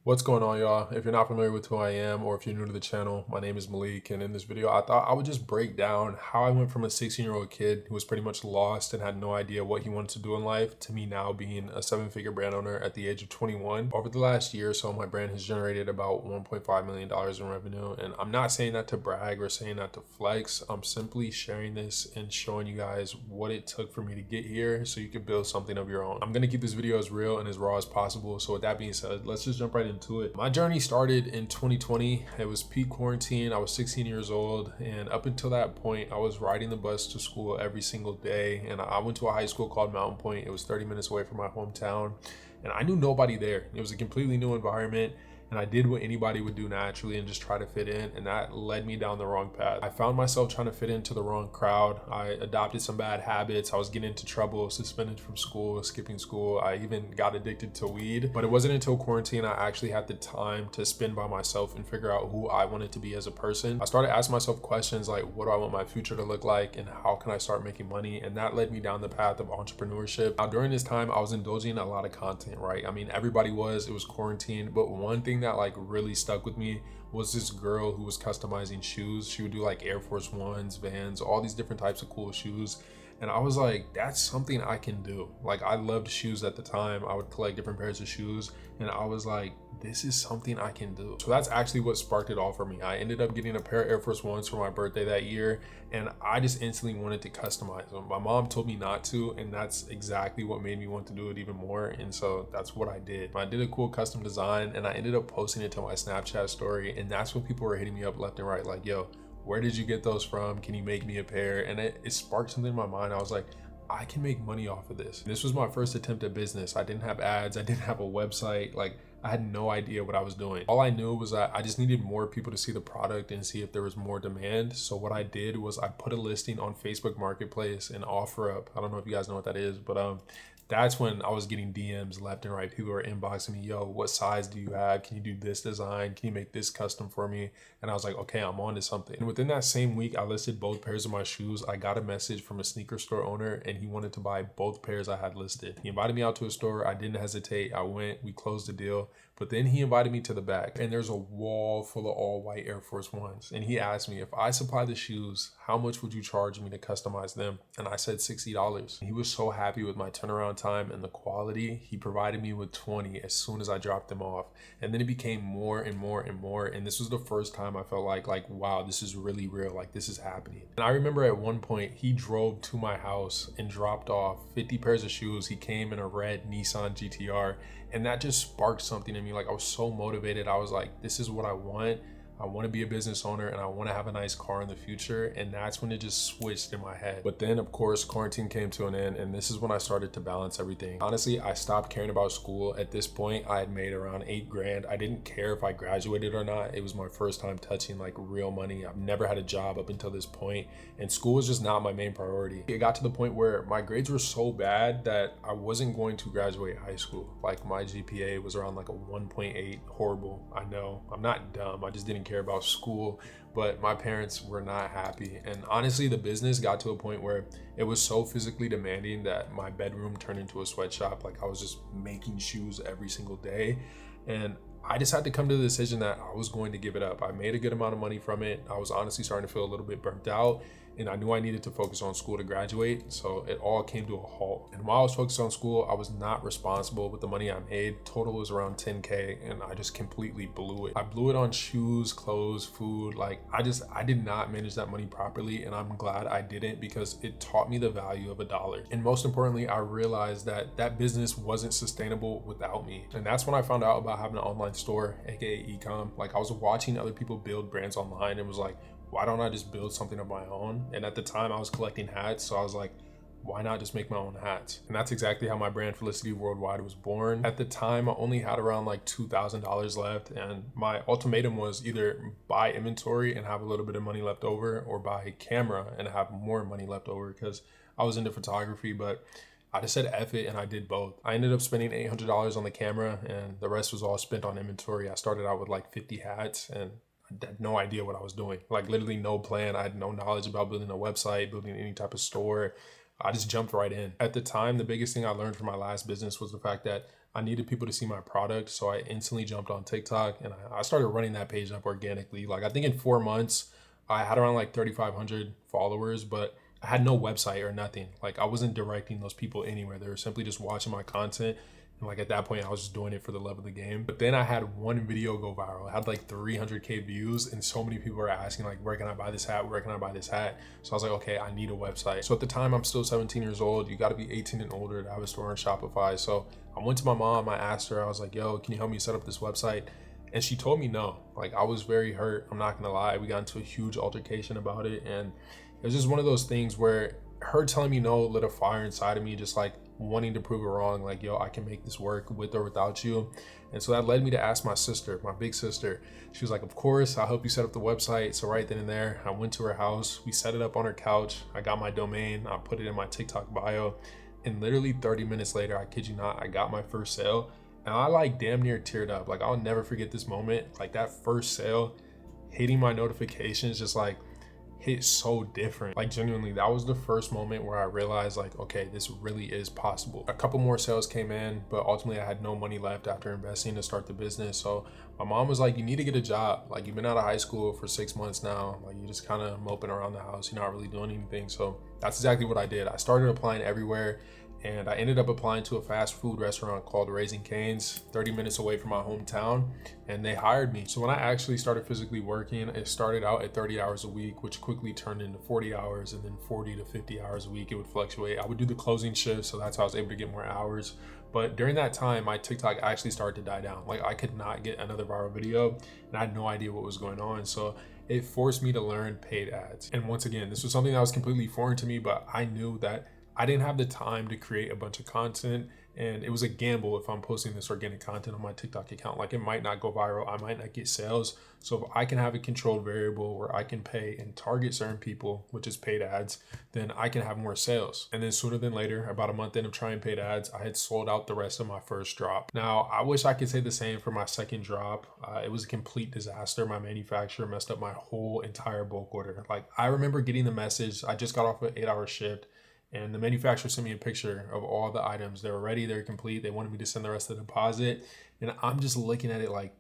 What's going on, y'all? If you're not familiar with who I am, or if you're new to the channel, my name is Malik, and in this video I thought I would just break down how I went from a 16-year-old kid who was pretty much lost and had no idea what he wanted to do in life to me now being a 7-figure brand owner at the age of 21. Over the last year or so, my brand has generated about $1.5 million in revenue, and I'm not saying that to brag or saying that to flex. I'm simply sharing this and showing you guys what it took for me to get here so you can build something of your own. I'm gonna keep this video as real and as raw as possible, so with that being said, let's just jump right into it. My journey started in 2020. It was peak quarantine. I was 16 years old, and up until that point I was riding the bus to school every single day, and I went to a high school called Mountain Point. It was 30 minutes away from my hometown, and I knew nobody there. It was a completely new environment, and I did what anybody would do naturally and just try to fit in, and that led me down the wrong path. I found myself trying to fit into the wrong crowd. I adopted some bad habits. I was getting into trouble, suspended from school, skipping school. I even got addicted to weed. But it wasn't until quarantine I actually had the time to spend by myself and figure out who I wanted to be as a person. I started asking myself questions like, what do I want my future to look like, and how can I start making money? And that led me down the path of entrepreneurship. Now, during this time, I was indulging in a lot of content, right? I mean, everybody was. It was quarantine, but one thing that like really stuck with me was this girl who was customizing shoes. She would do like Air Force Ones, Vans, all these different types of cool shoes. And I was like, that's something I can do. Like, I loved shoes at the time. I would collect different pairs of shoes, and I was like, this is something I can do. So that's actually what sparked it all for me. I ended up getting a pair of Air Force Ones for my birthday that year, and I just instantly wanted to customize them. My mom told me not to, and that's exactly what made me want to do it even more. And so that's what I did. I did a cool custom design, and I ended up posting it to my Snapchat story, and that's when people were hitting me up left and right like, yo, where did you get those from? Can you make me a pair? And it sparked something in my mind. I was like, I can make money off of this. This was my first attempt at business. I didn't have ads. I didn't have a website. Like, I had no idea what I was doing. All I knew was that I just needed more people to see the product and see if there was more demand. So what I did was I put a listing on Facebook Marketplace and OfferUp. I don't know if you guys know what that is, but that's when I was getting DMs left and right. People were inboxing me, yo, what size do you have? Can you do this design? Can you make this custom for me? And I was like, okay, I'm on to something. And within that same week, I listed both pairs of my shoes. I got a message from a sneaker store owner, and he wanted to buy both pairs I had listed. He invited me out to a store. I didn't hesitate. I went, we closed the deal. But then he invited me to the back, and there's a wall full of all white Air Force Ones. And he asked me, if I supply the shoes, how much would you charge me to customize them? And I said $60. He was so happy with my turnaround time and the quality. He provided me with 20 as soon as I dropped them off. And then it became more and more and more. And this was the first time I felt like, wow, this is really real. Like, this is happening. And I remember at one point, he drove to my house and dropped off 50 pairs of shoes. He came in a red Nissan GTR. And that just sparked something in me. Like, I was so motivated. I was like, this is what I want. I want to be a business owner, and I want to have a nice car in the future. And that's when it just switched in my head. But then, of course, quarantine came to an end, and this is when I started to balance everything. Honestly, I stopped caring about school. At this point, I had made around $8 grand. I didn't care if I graduated or not. It was my first time touching like real money. I've never had a job up until this point, and school was just not my main priority. It got to the point where my grades were so bad that I wasn't going to graduate high school. Like, my GPA was around like a 1.8. Horrible. I know. I'm not dumb. I just didn't care about school, but my parents were not happy. And honestly, the business got to a point where it was so physically demanding that my bedroom turned into a sweatshop. Like, I was just making shoes every single day, and I just had to come to the decision that I was going to give it up. I made a good amount of money from it. I was honestly starting to feel a little bit burnt out, and I knew I needed to focus on school to graduate. So it all came to a halt. And while I was focused on school, I was not responsible with the money I made. Total was around 10K, and I just completely blew it. I blew it on shoes, clothes, food. Like, I did not manage that money properly, and I'm glad I didn't, because it taught me the value of $1. And most importantly, I realized that that business wasn't sustainable without me. And that's when I found out about having an online store, aka e-com. Like, I was watching other people build brands online and was like, why don't I just build something of my own? And at the time I was collecting hats, so I was like, why not just make my own hats? And that's exactly how my brand Felicity Worldwide was born. At the time, I only had around like $2,000 left, and my ultimatum was either buy inventory and have a little bit of money left over, or buy a camera and have more money left over, because I was into photography. But I just said F it, and I did both. I ended up spending $800 on the camera, and the rest was all spent on inventory. I started out with like 50 hats, and I had no idea what I was doing. Like, literally no plan. I had no knowledge about building a website, building any type of store. I just jumped right in. At the time, the biggest thing I learned from my last business was the fact that I needed people to see my product. So I instantly jumped on TikTok and I started running that page up organically. Like I think in 4 months, I had around like 3,500 followers, but I had no website or nothing. Like I wasn't directing those people anywhere. They were simply just watching my content. And like at that point, I was just doing it for the love of the game. But then I had one video go viral. It had like 300K views, and so many people were asking like, where can I buy this hat? Where can I buy this hat? So I was like, okay, I need a website. So at the time, I'm still 17 years old. You got to be 18 and older to have a store on Shopify. So I went to my mom. I asked her. I was like, yo, can you help me set up this website? And she told me no. Like I was very hurt. I'm not gonna lie. We got into a huge altercation about it, and it was just one of those things where her telling me no lit a fire inside of me, just like wanting to prove it wrong. Like, yo, I can make this work with or without you. And so that led me to ask my sister, my big sister. She was like, of course, I'll help you set up the website. So right then and there, I went to her house. We set it up on her couch. I got my domain. I put it in my TikTok bio. And literally 30 minutes later, I kid you not, I got my first sale. And I like damn near teared up. Like I'll never forget this moment. Like that first sale, hitting my notifications, just like hit so different. Like genuinely, that was the first moment where I realized like, okay, this really is possible. A couple more sales came in, but ultimately I had no money left after investing to start the business. So my mom was like, you need to get a job. Like you've been out of high school for 6 months now. Like you're just kind of moping around the house. You're not really doing anything. So that's exactly what I did. I started applying everywhere. And I ended up applying to a fast food restaurant called Raising Cane's, 30 minutes away from my hometown, and they hired me. So when I actually started physically working, it started out at 30 hours a week, which quickly turned into 40 hours, and then 40 to 50 hours a week. It would fluctuate. I would do the closing shift, so that's how I was able to get more hours. But during that time, my TikTok actually started to die down. Like I could not get another viral video, and I had no idea what was going on. So it forced me to learn paid ads. And once again, this was something that was completely foreign to me, but I knew that I didn't have the time to create a bunch of content, and it was a gamble if I'm posting this organic content on my TikTok account. Like it might not go viral, I might not get sales. So if I can have a controlled variable where I can pay and target certain people, which is paid ads, then I can have more sales. And then sooner than later, about a month in of trying paid ads, I had sold out the rest of my first drop. Now, I wish I could say the same for my second drop. It was a complete disaster. My manufacturer messed up my whole entire bulk order. Like I remember getting the message, I just got off an 8-hour shift, and the manufacturer sent me a picture of all the items. They were ready, they were complete. They wanted me to send the rest of the deposit. And I'm just looking at it like,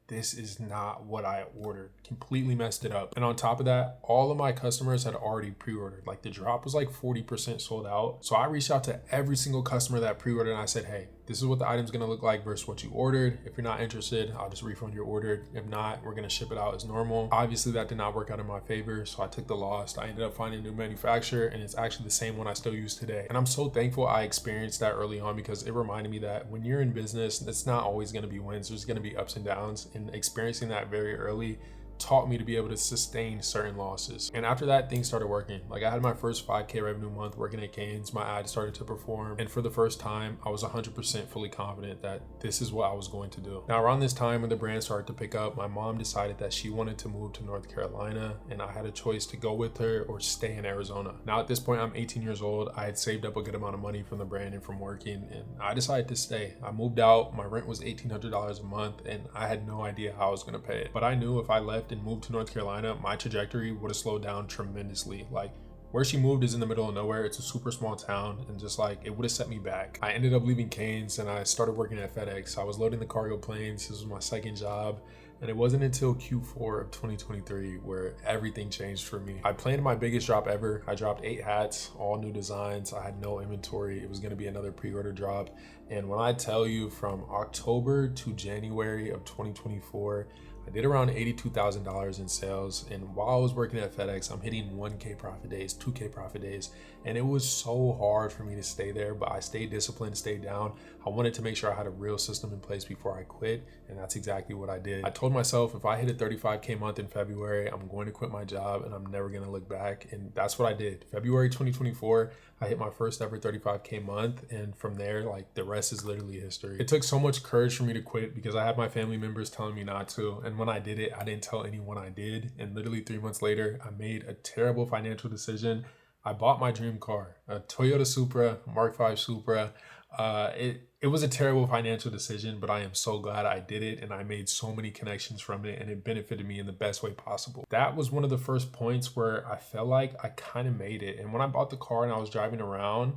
this is not what I ordered. Completely messed it up. And on top of that, all of my customers had already pre-ordered. Like the drop was like 40% sold out. So I reached out to every single customer that pre-ordered, and I said, hey, this is what the item's gonna look like versus what you ordered. If you're not interested, I'll just refund your order. If not, we're gonna ship it out as normal. Obviously that did not work out in my favor, so I took the loss. I ended up finding a new manufacturer, and it's actually the same one I still use today. And I'm so thankful I experienced that early on, because it reminded me that when you're in business, it's not always gonna be wins. There's gonna be ups and downs, and experiencing that very early taught me to be able to sustain certain losses. And after that, things started working. Like I had my first 5K revenue month working at Cane's. My ad started to perform, and for the first time, I was 100% fully confident that this is what I was going to do. Now, around this time when the brand started to pick up, my mom decided that she wanted to move to North Carolina, and I had a choice to go with her or stay in Arizona. Now, at this point, I'm 18 years old. I had saved up a good amount of money from the brand and from working, and I decided to stay. I moved out. My rent was $1,800 a month, and I had no idea how I was going to pay it. But I knew if I left and moved to North Carolina, my trajectory would have slowed down tremendously. Like where she moved is in the middle of nowhere. It's a super small town, and just like it would have set me back. I ended up leaving Cane's and I started working at FedEx. I was loading the cargo planes. This was my second job. And it wasn't until Q4 of 2023 where everything changed for me. I planned my biggest drop ever. I dropped 8 hats, all new designs. I had no inventory. It was gonna be another pre-order drop. And when I tell you, from October to January of 2024, I did around $82,000 in sales. And while I was working at FedEx, I'm hitting 1K profit days, 2K profit days. And it was so hard for me to stay there, but I stayed disciplined, stayed down. I wanted to make sure I had a real system in place before I quit. And that's exactly what I did. I told myself if I hit a 35K month in February, I'm going to quit my job and I'm never going to look back. And that's what I did. February 2024, I hit my first ever 35K month. And from there, like the rest is literally history. It took so much courage for me to quit because I had my family members telling me not to. And when I did it, I didn't tell anyone I did. And literally 3 months later, I made a terrible financial decision. I bought my dream car, a Toyota Supra, Mark V Supra. It was a terrible financial decision, but I am so glad I did it, and I made so many connections from it, and it benefited me in the best way possible. That was one of the first points where I felt like I kind of made it. And when I bought the car and I was driving around,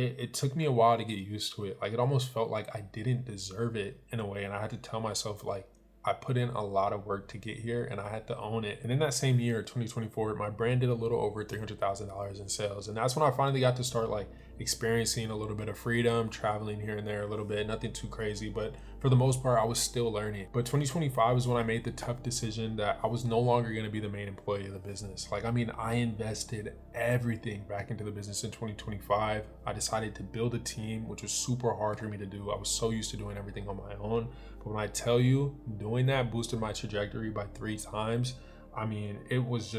it took me a while to get used to it. Like, it almost felt like I didn't deserve it in a way. And I had to tell myself, like, I put in a lot of work to get here and I had to own it. And in that same year, 2024, my brand did a little over $300,000 in sales. And that's when I finally got to start like experiencing a little bit of freedom, traveling here and there a little bit, nothing too crazy. But for the most part, I was still learning. But 2025 is when I made the tough decision that I was no longer going to be the main employee of the business. Like, I mean, I invested everything back into the business in 2025. I decided to build a team, which was super hard for me to do. I was so used to doing everything on my own. But when I tell you, doing that boosted my trajectory by 3 times. I mean, it was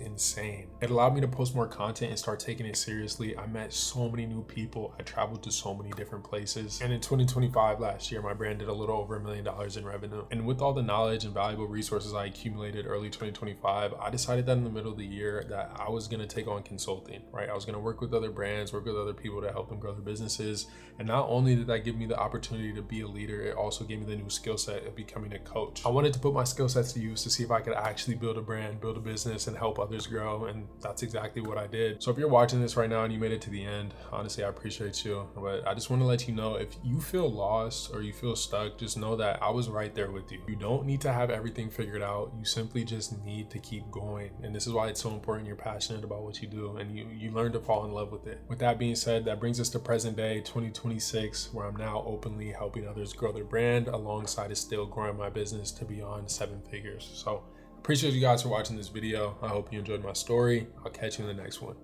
insane. It allowed me to post more content and start taking it seriously. I met so many new people. I traveled to so many different places. And in 2025, last year, my brand did a little over $1 million in revenue. And with all the knowledge and valuable resources I accumulated early 2025, I decided that in the middle of the year that I was gonna take on consulting, right? I was gonna work with other brands, work with other people to help them grow their businesses. And not only did that give me the opportunity to be a leader, it also gave me the new skill set of becoming a coach. I wanted to put my skill sets to use to see if I could actually build a brand, build a business, and help others grow. And that's exactly what I did. So if you're watching this right now and you made it to the end, honestly, I appreciate you. But I just want to let you know, if you feel lost or you feel stuck, just know that I was right there with you. You don't need to have everything figured out. You simply just need to keep going. And this is why it's so important you're passionate about what you do and you learn to fall in love with it. With that being said, that brings us to present day 2026, where I'm now openly helping others grow their brand alongside of still growing my business to beyond 7 figures. So appreciate you guys for watching this video. I hope you enjoyed my story. I'll catch you in the next one.